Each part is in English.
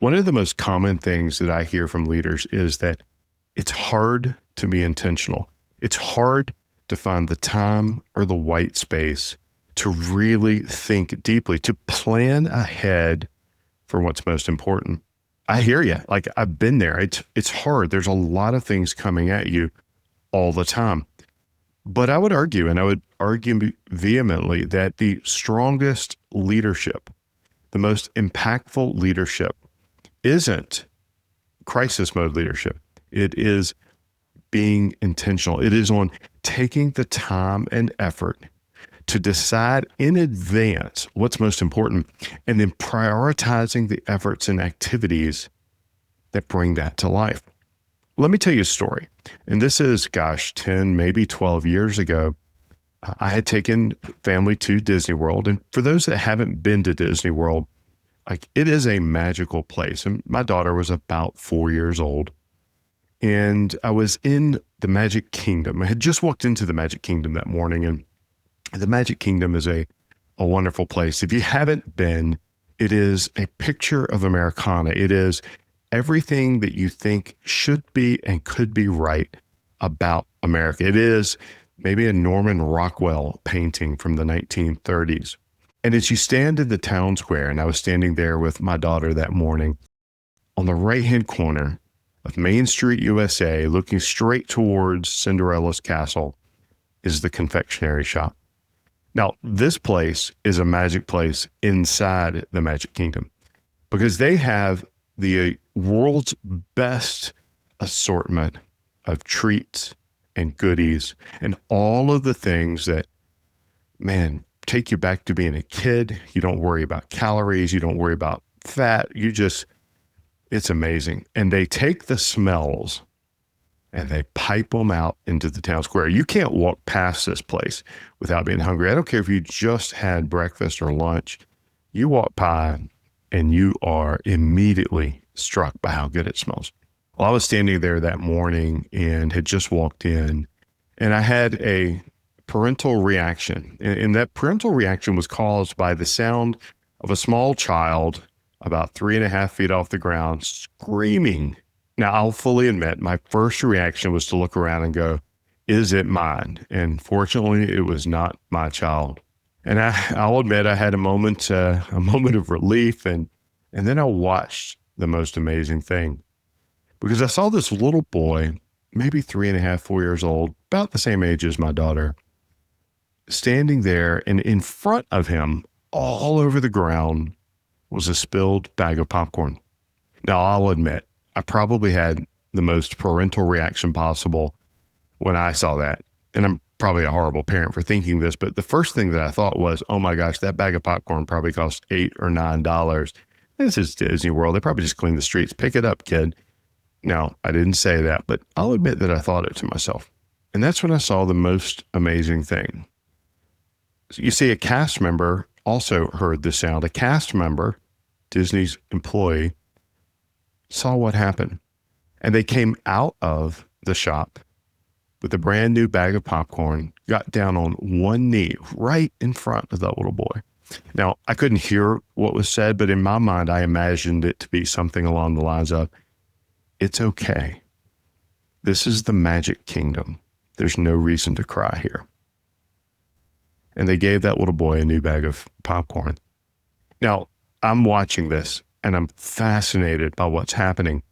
One of the most common things that I hear from leaders is that it's hard to be intentional. It's hard to find the time or the white space to really think deeply, to plan ahead for what's most important. I hear you. Like I've been there. It's hard. There's a lot of things coming at you all the time. But I would argue, and I would argue vehemently, that the strongest leadership, the most impactful leadership isn't crisis mode leadership. It is being intentional. It is on taking the time and effort to decide in advance what's most important and then prioritizing the efforts and activities that bring that to life. Let me tell you a story. And this is, 10, maybe 12 years ago. I had taken family to Disney World. And for those that haven't been to Disney World, like it is a magical place. And my daughter was about 4 years old. And I was in the Magic Kingdom. I had just walked into the Magic Kingdom that morning. And the Magic Kingdom is a wonderful place. If you haven't been, it is a picture of Americana. It is everything that you think should be and could be right about America. It is maybe a Norman Rockwell painting from the 1930s. And as you stand in the town square, and I was standing there with my daughter that morning, on the right-hand corner of Main Street, USA, looking straight towards Cinderella's castle, is the confectionery shop. Now, this place is a magic place inside the Magic Kingdom because they have the world's best assortment of treats and goodies and all of the things that, man, take you back to being a kid. You don't worry about calories. You don't worry about fat. It's amazing. And they take the smells and they pipe them out into the town square. You can't walk past this place without being hungry. I don't care if you just had breakfast or lunch. You walk by and you are immediately struck by how good it smells. Well, I was standing there that morning and had just walked in, and I had a parental reaction. And that parental reaction was caused by the sound of a small child about 3.5 feet off the ground screaming. Now, I'll fully admit my first reaction was to look around and go, is it mine? And fortunately, it was not my child. And I'll admit I had a moment of relief, and then I watched the most amazing thing because I saw this little boy, maybe 3.5, 4 years old, about the same age as my daughter, standing there, and in front of him, all over the ground, was a spilled bag of popcorn. Now, I'll admit, I probably had the most parental reaction possible when I saw that. And I'm probably a horrible parent for thinking this, but the first thing that I thought was, oh my gosh, that bag of popcorn probably cost $8 or $9. This is Disney World. They probably just clean the streets. Pick it up, kid. Now, I didn't say that, but I'll admit that I thought it to myself. And that's when I saw the most amazing thing. So you see, a cast member also heard the sound. A cast member, Disney's employee, saw what happened. And they came out of the shop with a brand new bag of popcorn, got down on one knee right in front of that little boy. Now, I couldn't hear what was said, but in my mind, I imagined it to be something along the lines of, it's okay. This is the Magic Kingdom. There's no reason to cry here. And they gave that little boy a new bag of popcorn. Now, I'm watching this and I'm fascinated by what's happening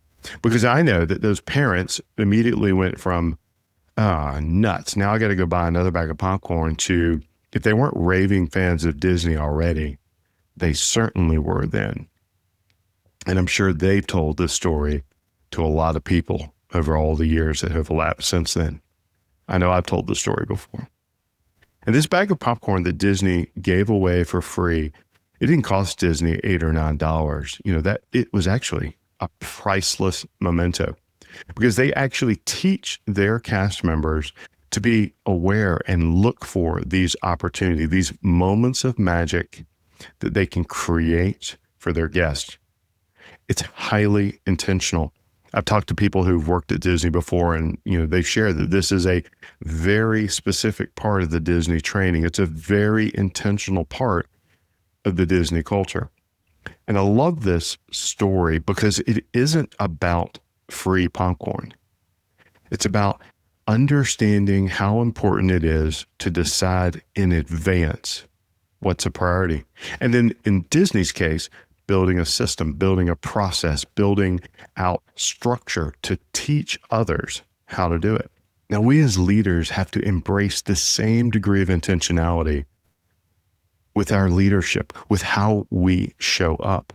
because I know that those parents immediately went from, nuts. Now I got to go buy another bag of popcorn to, if they weren't raving fans of Disney already, they certainly were then. And I'm sure they've told this story to a lot of people over all the years that have elapsed since then. I know I've told the story before. And this bag of popcorn that Disney gave away for free, it didn't cost Disney $8 or $9. That it was actually a priceless memento because they actually teach their cast members to be aware and look for these opportunities, these moments of magic that they can create for their guests. It's highly intentional. I've talked to people who've worked at Disney before, and they share that this is a very specific part of the Disney training. It's a very intentional part of the Disney culture. And I love this story because it isn't about free popcorn. It's about understanding how important it is to decide in advance what's a priority. And then in Disney's case, building a system, building a process, building out structure to teach others how to do it. Now, we as leaders have to embrace the same degree of intentionality with our leadership, with how we show up.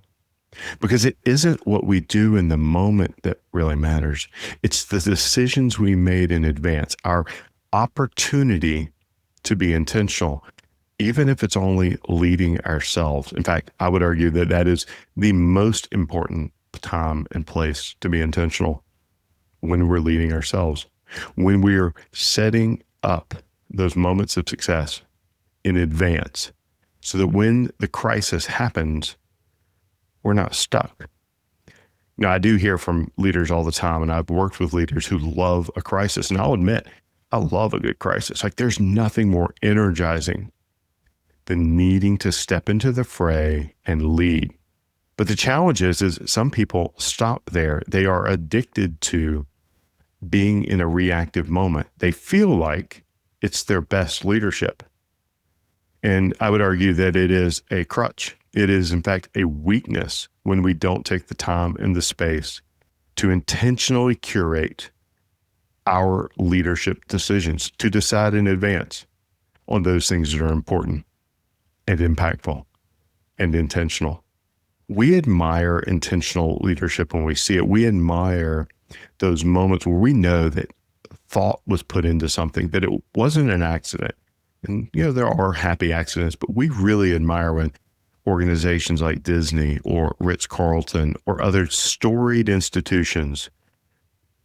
Because it isn't what we do in the moment that really matters. It's the decisions we made in advance, our opportunity to be intentional, even if it's only leading ourselves. In fact, I would argue that that is the most important time and place to be intentional, when we're leading ourselves, when we're setting up those moments of success in advance, so that when the crisis happens, we're not stuck. Now, I do hear from leaders all the time, and I've worked with leaders who love a crisis. And I'll admit, I love a good crisis. Like, there's nothing more energizing than needing to step into the fray and lead. But the challenge is some people stop there. They are addicted to being in a reactive moment. They feel like it's their best leadership. And I would argue that it is a crutch. It is, in fact, a weakness when we don't take the time and the space to intentionally curate our leadership decisions, to decide in advance on those things that are important and impactful and intentional. We admire intentional leadership when we see it. We admire those moments where we know that thought was put into something, that it wasn't an accident. And, there are happy accidents, but we really admire when organizations like Disney or Ritz-Carlton or other storied institutions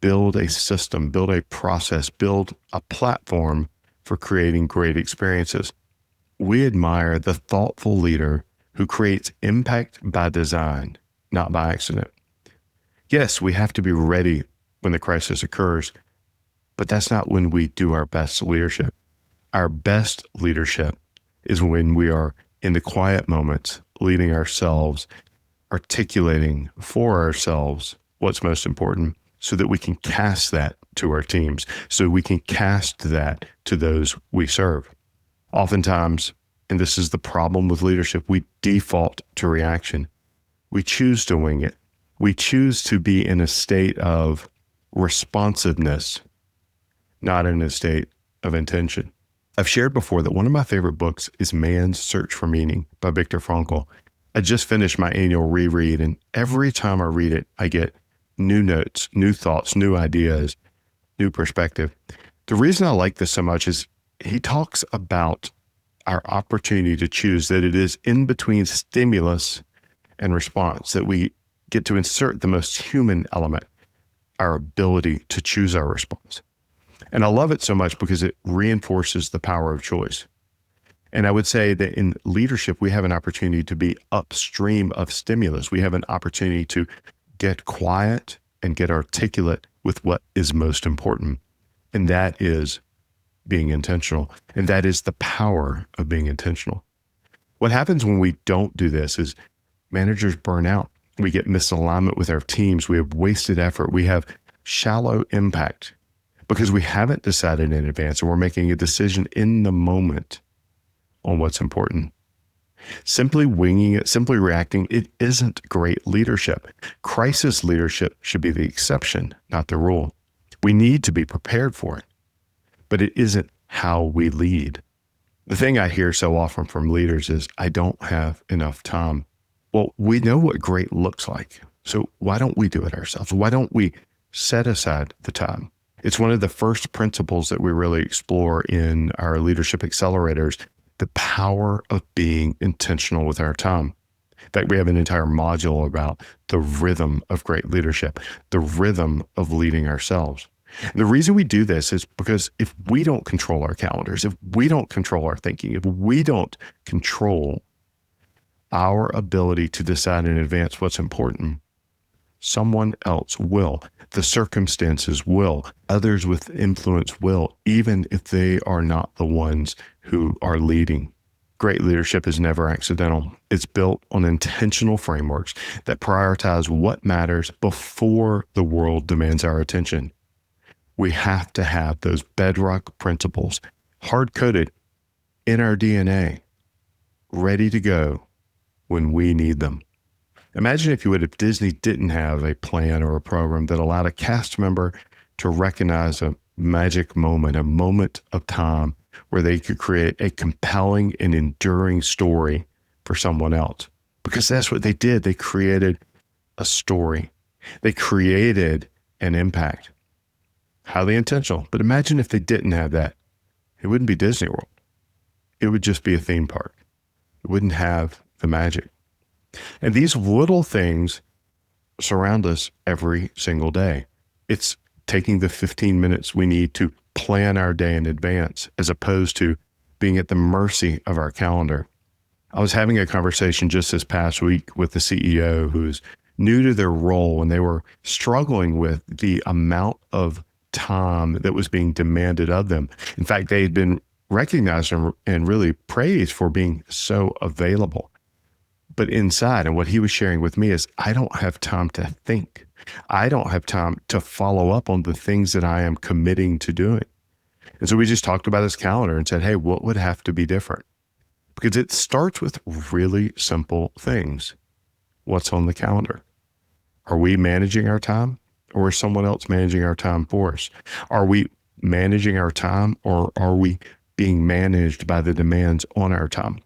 build a system, build a process, build a platform for creating great experiences. We admire the thoughtful leader who creates impact by design, not by accident. Yes, we have to be ready when the crisis occurs, but that's not when we do our best leadership. Our best leadership is when we are in the quiet moments, leading ourselves, articulating for ourselves what's most important, so that we can cast that to our teams, so we can cast that to those we serve. Oftentimes, and this is the problem with leadership, we default to reaction. We choose to wing it. We choose to be in a state of responsiveness, not in a state of intention. I've shared before that one of my favorite books is Man's Search for Meaning by Viktor Frankl. I just finished my annual reread, and every time I read it, I get new notes, new thoughts, new ideas, new perspective. The reason I like this so much is he talks about our opportunity to choose, that it is in between stimulus and response that we get to insert the most human element, our ability to choose our response. And I love it so much because it reinforces the power of choice. And I would say that in leadership, we have an opportunity to be upstream of stimulus. We have an opportunity to get quiet and get articulate with what is most important. And that is being intentional. And that is the power of being intentional. What happens when we don't do this is managers burn out. We get misalignment with our teams. We have wasted effort. We have shallow impact because we haven't decided in advance, and we're making a decision in the moment on what's important. Simply winging it, simply reacting, it isn't great leadership. Crisis leadership should be the exception, not the rule. We need to be prepared for it, but it isn't how we lead. The thing I hear so often from leaders is, I don't have enough time. Well, we know what great looks like. So why don't we do it ourselves? Why don't we set aside the time? It's one of the first principles that we really explore in our leadership accelerators, the power of being intentional with our time. In fact, we have an entire module about the rhythm of great leadership, the rhythm of leading ourselves. And the reason we do this is because if we don't control our calendars, if we don't control our thinking, if we don't control our ability to decide in advance what's important, someone else will. The circumstances will. Others with influence will, even if they are not the ones who are leading. Great leadership is never accidental. It's built on intentional frameworks that prioritize what matters before the world demands our attention. We have to have those bedrock principles hard-coded in our DNA, ready to go when we need them. Imagine, if you would, if Disney didn't have a plan or a program that allowed a cast member to recognize a magic moment, a moment of time where they could create a compelling and enduring story for someone else. Because that's what they did. They created a story. They created an impact. Highly intentional. But imagine if they didn't have that. It wouldn't be Disney World. It would just be a theme park. It wouldn't have the magic. And these little things surround us every single day. It's taking the 15 minutes we need to plan our day in advance, as opposed to being at the mercy of our calendar. I was having a conversation just this past week with the CEO who's new to their role, and they were struggling with the amount of time that was being demanded of them. In fact, they had been recognized and really praised for being so available. But inside, and what he was sharing with me is, I don't have time to think. I don't have time to follow up on the things that I am committing to doing. And so we just talked about his calendar and said, hey, what would have to be different? Because it starts with really simple things. What's on the calendar? Are we managing our time, or is someone else managing our time for us? Are we managing our time, or are we being managed by the demands on our time?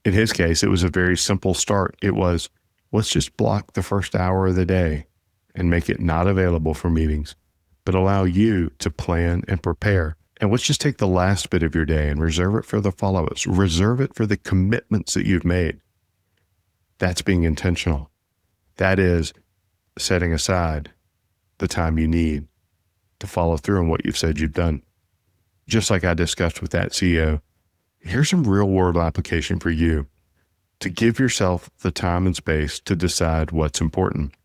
In his case, it was a very simple start. It was, let's just block the first hour of the day and make it not available for meetings, but allow you to plan and prepare. And let's just take the last bit of your day and reserve it for the follow-ups. Reserve it for the commitments that you've made. That's being intentional. That is setting aside the time you need to follow through on what you've said you've done. Just like I discussed with that CEO, here's some real world application for you to give yourself the time and space to decide what's important.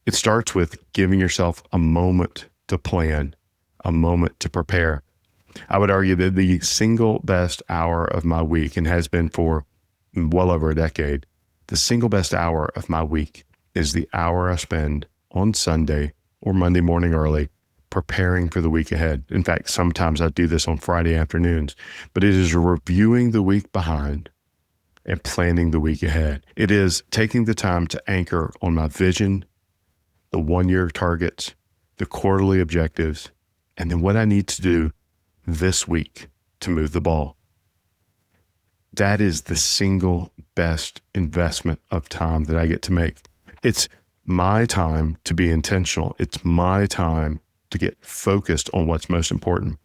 It starts with giving yourself a moment to plan, a moment to prepare. I would argue that the single best hour of my week, and has been for well over a decade, the single best hour of my week is the hour I spend on Sunday or Monday morning early preparing for the week ahead. In fact, sometimes I do this on Friday afternoons, but it is reviewing the week behind and planning the week ahead. It is taking the time to anchor on my vision, the 1-year targets, the quarterly objectives, and then what I need to do this week to move the ball. That is the single best investment of time that I get to make. It's my time to be intentional. It's my time to get focused on what's most important.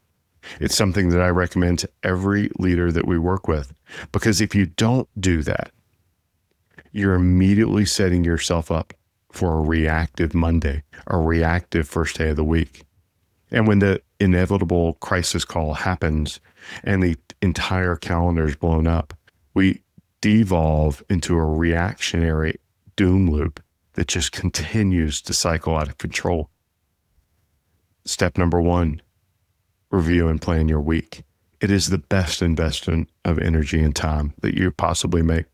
It's something that I recommend to every leader that we work with, because if you don't do that, you're immediately setting yourself up for a reactive Monday, a reactive first day of the week. And when the inevitable crisis call happens and the entire calendar is blown up, we devolve into a reactionary doom loop that just continues to cycle out of control. Step number 1, review and plan your week. It is the best investment of energy and time that you possibly make.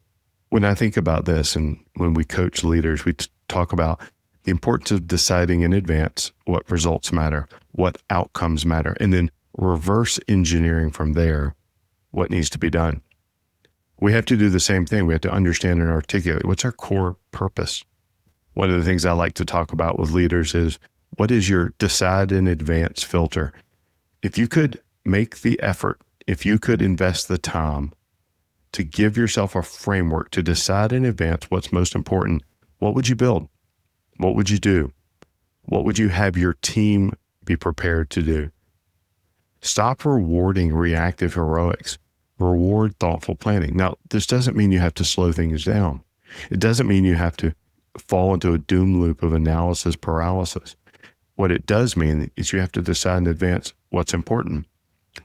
When I think about this, and when we coach leaders, we talk about the importance of deciding in advance what results matter, what outcomes matter, and then reverse engineering from there what needs to be done. We have to do the same thing. We have to understand and articulate what's our core purpose. One of the things I like to talk about with leaders is, what is your decide in advance filter? If you could make the effort, if you could invest the time to give yourself a framework to decide in advance what's most important, what would you build? What would you do? What would you have your team be prepared to do? Stop rewarding reactive heroics. Reward thoughtful planning. Now, this doesn't mean you have to slow things down. It doesn't mean you have to fall into a doom loop of analysis paralysis. What it does mean is you have to decide in advance what's important.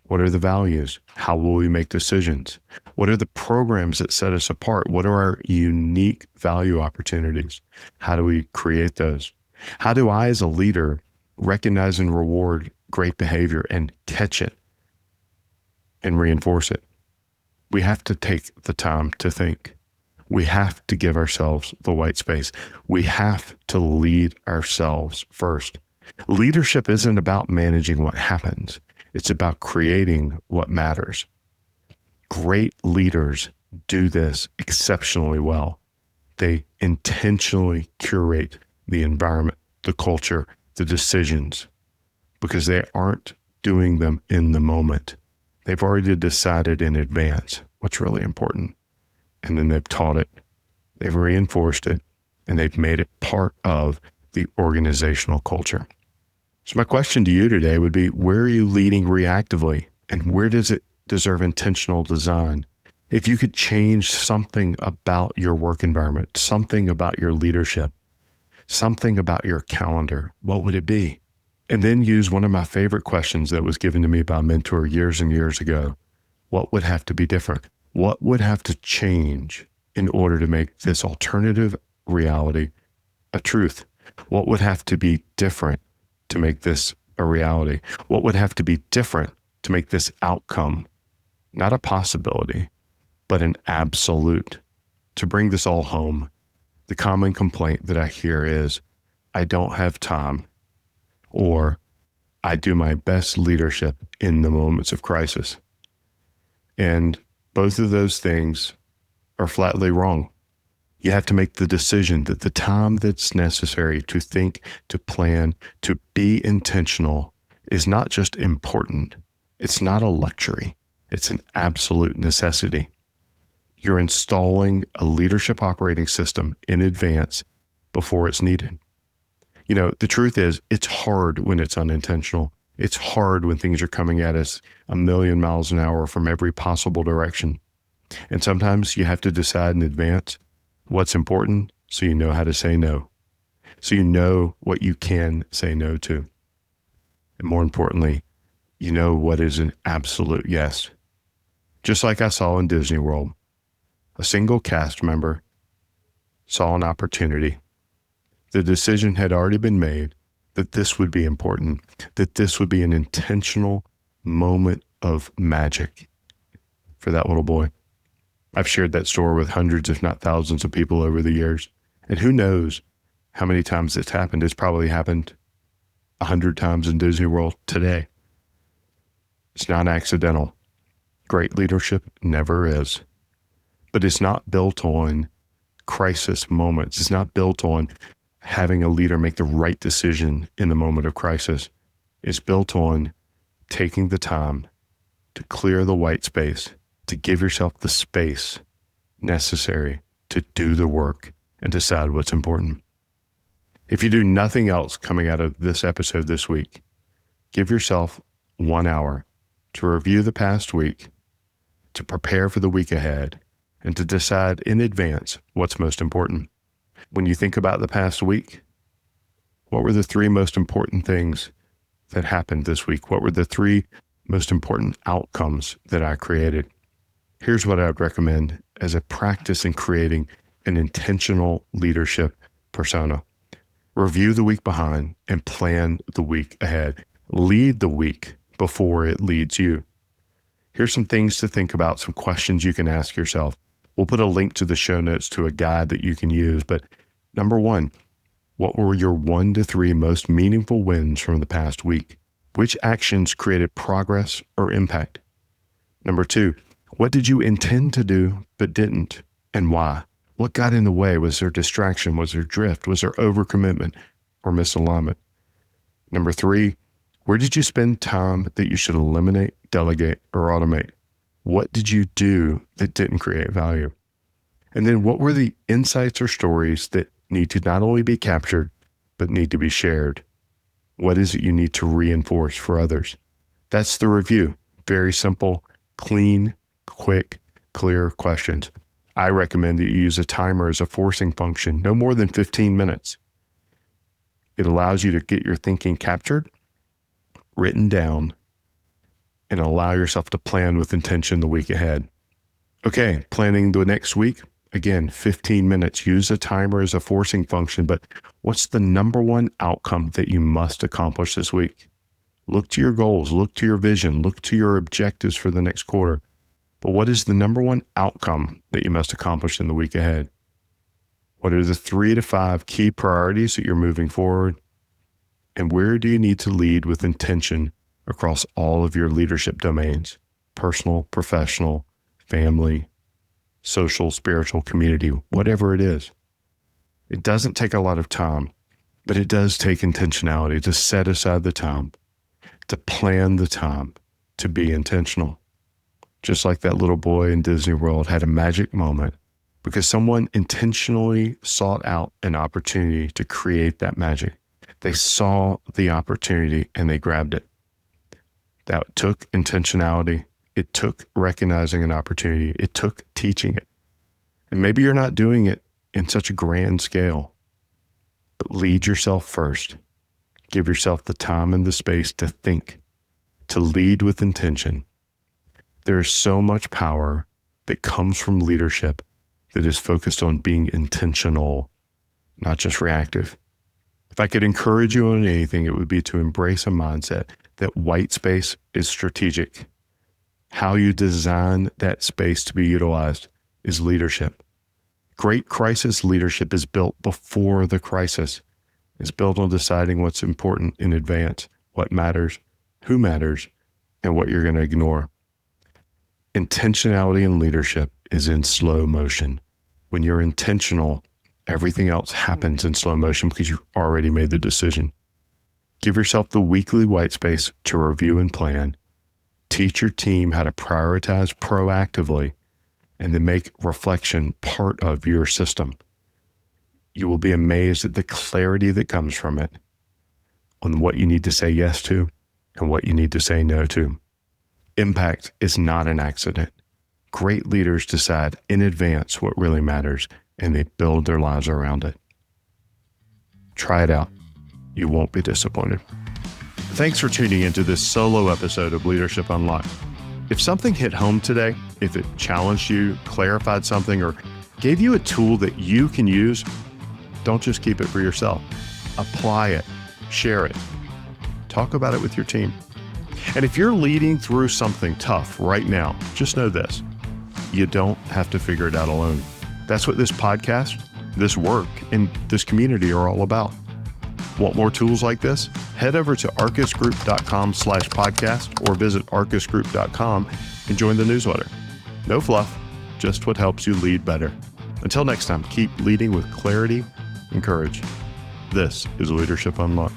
What are the values? How will we make decisions? What are the programs that set us apart? What are our unique value opportunities? How do we create those? How do I, as a leader, recognize and reward great behavior and catch it and reinforce it? We have to take the time to think. We have to give ourselves the white space. We have to lead ourselves first. Leadership isn't about managing what happens. It's about creating what matters. Great leaders do this exceptionally well. They intentionally curate the environment, the culture, the decisions, because they aren't doing them in the moment. They've already decided in advance what's really important. And then they've taught it, they've reinforced it, and they've made it part of the organizational culture. So my question to you today would be, where are you leading reactively, and where does it deserve intentional design? If you could change something about your work environment, something about your leadership, something about your calendar, what would it be? And then use one of my favorite questions that was given to me by a mentor years and years ago. What would have to be different? What would have to change in order to make this alternative reality a truth? What would have to be different to make this a reality? What would have to be different to make this outcome not a possibility, but an absolute? To bring this all home, the common complaint that I hear is, I don't have time, or I do my best leadership in the moments of crisis. And both of those things are flatly wrong. You have to make the decision that the time that's necessary to think, to plan, to be intentional is not just important. It's not a luxury. It's an absolute necessity. You're installing a leadership operating system in advance before it's needed. You know, the truth is, it's hard when it's unintentional. It's hard when things are coming at us a million miles an hour from every possible direction. And sometimes you have to decide in advance what's important so you know how to say no. So you know what you can say no to. And more importantly, you know what is an absolute yes. Just like I saw in Disney World, a single cast member saw an opportunity. The decision had already been made that this would be important, that this would be an intentional moment of magic for that little boy. I've shared that story with hundreds, if not thousands of people over the years. And who knows how many times it's happened. It's probably happened 100 times in Disney World today. It's not accidental. Great leadership never is. But it's not built on crisis moments. It's not built on having a leader make the right decision in the moment of crisis. It's built on taking the time to clear the white space, to give yourself the space necessary to do the work and decide what's important. If you do nothing else coming out of this episode this week, give yourself 1 hour to review the past week, to prepare for the week ahead, and to decide in advance what's most important. When you think about the past week, what were the 3 most important things that happened this week? What were the 3 most important outcomes that I created? Here's what I would recommend as a practice in creating an intentional leadership persona. Review the week behind and plan the week ahead. Lead the week before it leads you. Here's some things to think about, some questions you can ask yourself. We'll put a link to the show notes to a guide that you can use. But number 1, what were your 1 to 3 most meaningful wins from the past week? Which actions created progress or impact? Number 2, what did you intend to do but didn't, and why? What got in the way? Was there distraction? Was there drift? Was there overcommitment or misalignment? Number 3, where did you spend time that you should eliminate, delegate, or automate? What did you do that didn't create value? And then what were the insights or stories that need to not only be captured, but need to be shared? What is it you need to reinforce for others? That's the review. Very simple, clean, quick, clear questions. I recommend that you use a timer as a forcing function, no more than 15 minutes. It allows you to get your thinking captured, written down, and allow yourself to plan with intention the week ahead. Okay, planning the next week. Again, 15 minutes. Use a timer as a forcing function, but what's the number 1 outcome that you must accomplish this week? Look to your goals, look to your vision, look to your objectives for the next quarter. But what is the number one outcome that you must accomplish in the week ahead? What are the 3 to 5 key priorities that you're moving forward? And where do you need to lead with intention across all of your leadership domains? Personal, professional, family, social, spiritual, community, whatever it is. It doesn't take a lot of time, but it does take intentionality to set aside the time, to plan the time, to be intentional. Just like that little boy in Disney World had a magic moment because someone intentionally sought out an opportunity to create that magic. They saw the opportunity and they grabbed it. That took intentionality. It took recognizing an opportunity. It took teaching it. And maybe you're not doing it in such a grand scale, but lead yourself first. Give yourself the time and the space to think, to lead with intention. There is so much power that comes from leadership that is focused on being intentional, not just reactive. If I could encourage you on anything, it would be to embrace a mindset that white space is strategic. How you design that space to be utilized is leadership. Great crisis leadership is built before the crisis. It's built on deciding what's important in advance, what matters, who matters, and what you're going to ignore. Intentionality in leadership is in slow motion. When you're intentional, everything else happens in slow motion because you've already made the decision. Give yourself the weekly white space to review and plan. Teach your team how to prioritize proactively, and then make reflection part of your system. You will be amazed at the clarity that comes from it on what you need to say yes to and what you need to say no to. Impact is not an accident. Great leaders decide in advance what really matters, and they build their lives around it. Try it out. You won't be disappointed. Thanks for tuning into this solo episode of Leadership Unlocked. If something hit home today, if it challenged you, clarified something, or gave you a tool that you can use, don't just keep it for yourself. Apply it, share it, talk about it with your team. And if you're leading through something tough right now, just know this: you don't have to figure it out alone. That's what this podcast, this work, and this community are all about. Want more tools like this? Head over to arcusgroup.com/podcast or visit arcusgroup.com and join the newsletter. No fluff, just what helps you lead better. Until next time, keep leading with clarity and courage. This is Leadership Unlocked.